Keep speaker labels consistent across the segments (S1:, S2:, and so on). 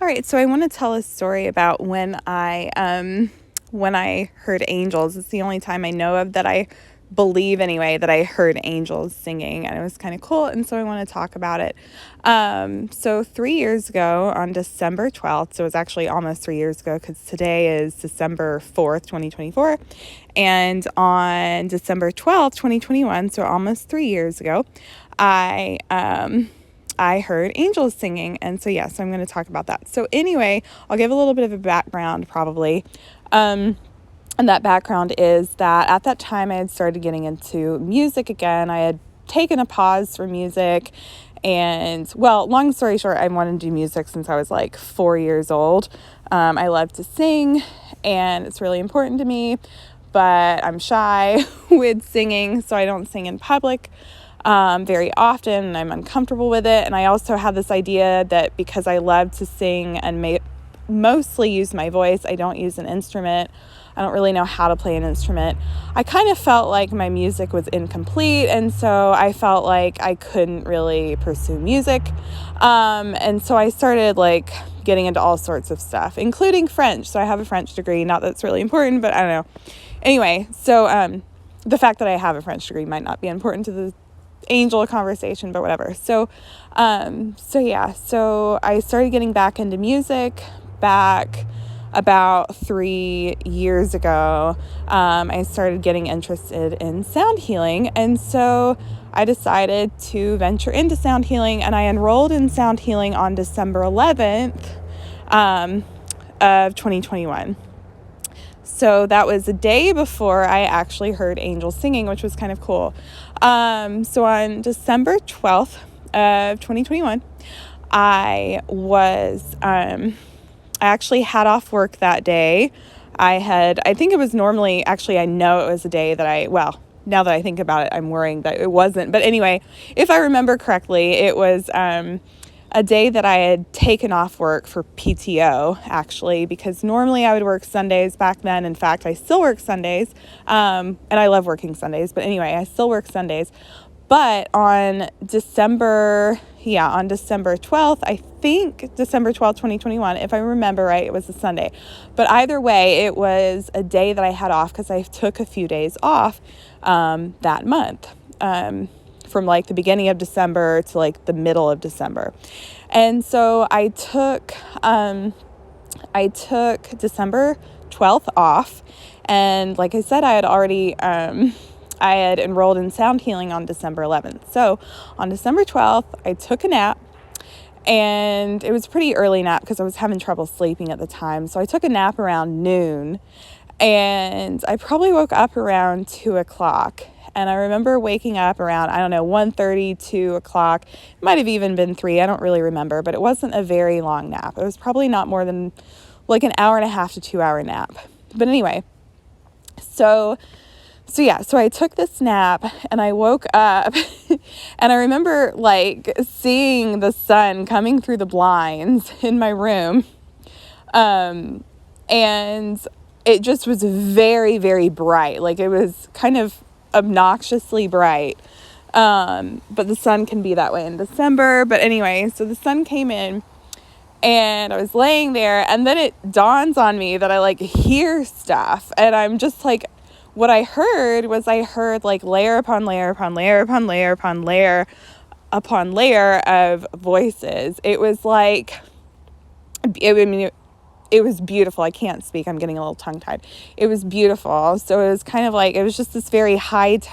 S1: All right, so I want to tell a story about when I heard angels. It's the only time I know of that I believe anyway that I heard angels singing, and it was kind of cool, and so I want to talk about it. So 3 years ago on December 12th, so it was actually almost 3 years ago because today is December 4th, 2024, and on December 12th, 2021, so almost 3 years ago, I heard angels singing. And so, so I'm going to talk about that. So anyway, I'll give a little bit of a background probably. And that background is that at that time I had started getting into music again. I had taken a pause for music. And well, long story short, I wanted to do music since I was like 4 years old. I love to sing and it's really important to me, but I'm shy with singing, so I don't sing in public very often, and I'm uncomfortable with it. And I also had this idea that because I love to sing and mostly use my voice, I don't use an instrument. I don't really know how to play an instrument. I kind of felt like my music was incomplete, and so I felt like I couldn't really pursue music. And so I started like getting into all sorts of stuff, including French. So I have a French degree. Not that it's really important, but I don't know. Anyway, so the fact that I have a French degree might not be important to the angel conversation, but whatever. So I started getting back into music back about 3 years ago. I started getting interested in sound healing, and so I decided to venture into sound healing, and I enrolled in sound healing on December 11th of 2021. So that was a day before I actually heard angels singing, which was kind of cool. So on December 12th of 2021, I actually had off work that day. I think it was normally, actually, I know it was a day that now that I think about it, I'm worrying that it wasn't. But anyway, if I remember correctly, it was a day that I had taken off work for PTO, actually, because normally I would work Sundays back then. In fact, I still work Sundays, and I love working Sundays. But anyway, I still work Sundays. But on December 12th, I think December 12th, 2021, if I remember right, it was a Sunday. But either way, it was a day that I had off because I took a few days off that month. From like the beginning of December to like the middle of December. And so I took December 12th off. And like I said, I had enrolled in sound healing on December 11th. So on December 12th, I took a nap, and it was a pretty early nap because I was having trouble sleeping at the time. So I took a nap around noon, and I probably woke up around 2:00. And I remember waking up around, 1:30, 2:00. It might have even been 3. I don't really remember, but it wasn't a very long nap. It was probably not more than like an hour and a half to 2 hour nap. But anyway, so I took this nap and I woke up and I remember like seeing the sun coming through the blinds in my room. And it just was very, very bright. Like it was kind of obnoxiously bright. But the sun can be that way in December. But anyway, so the sun came in and I was laying there, and then it dawns on me that I like hear stuff, and I'm just like, what I heard like layer upon layer upon layer upon layer upon layer upon layer of voices. It was like, it was beautiful. I can't speak. I'm getting a little tongue-tied. It was beautiful. So it was kind of like, it was just this very high-pitched,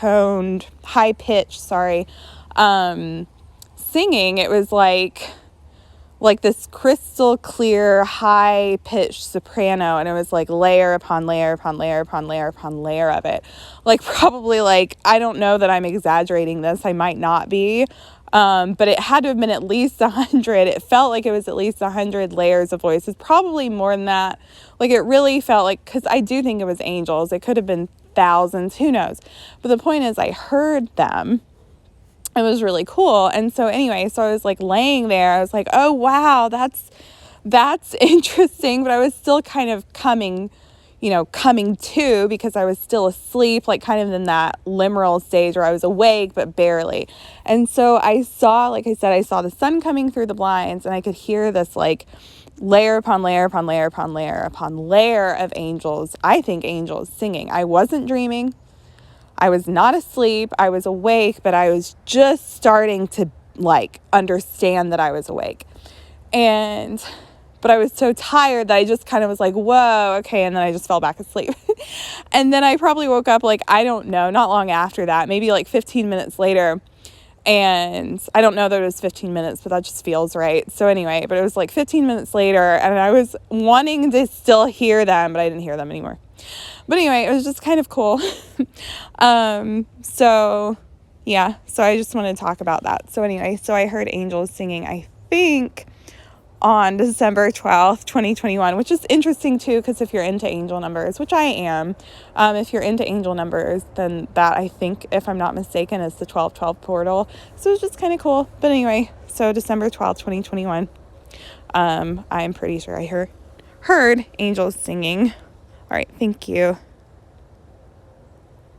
S1: singing. It was like this crystal clear, high-pitched soprano, and it was like layer upon layer upon layer upon layer upon layer of it. Like probably like, I don't know that I'm exaggerating this. I might not be. But it had to have been at least 100. It felt like it was at least 100 layers of voices, probably more than that. Like it really felt like, because I do think it was angels. It could have been thousands, who knows? But the point is I heard them. It was really cool. And so anyway, so I was like laying there. I was like, oh, wow, that's interesting. But I was still kind of coming coming to, because I was still asleep, like kind of in that liminal stage where I was awake, but barely. And so I saw, like I said, I saw the sun coming through the blinds, and I could hear this like layer upon layer upon layer upon layer upon layer of angels. I think angels singing. I wasn't dreaming. I was not asleep. I was awake, but I was just starting to like understand that I was awake. But I was so tired that I just kind of was like, whoa, okay. And then I just fell back asleep. And then I probably woke up like, I don't know, not long after that, maybe like 15 minutes later. And I don't know that it was 15 minutes, but that just feels right. So anyway, but it was like 15 minutes later, and I was wanting to still hear them, but I didn't hear them anymore. But anyway, it was just kind of cool. So I just want to talk about that. So anyway, so I heard angels singing, I think, on December 12th, 2021, which is interesting too, because if you're into angel numbers, which I am, if you're into angel numbers, then that, I think, if I'm not mistaken, is the 1212 portal. So it's just kind of cool. But anyway, so December 12th, 2021, I'm pretty sure I heard angels singing. All right, thank you.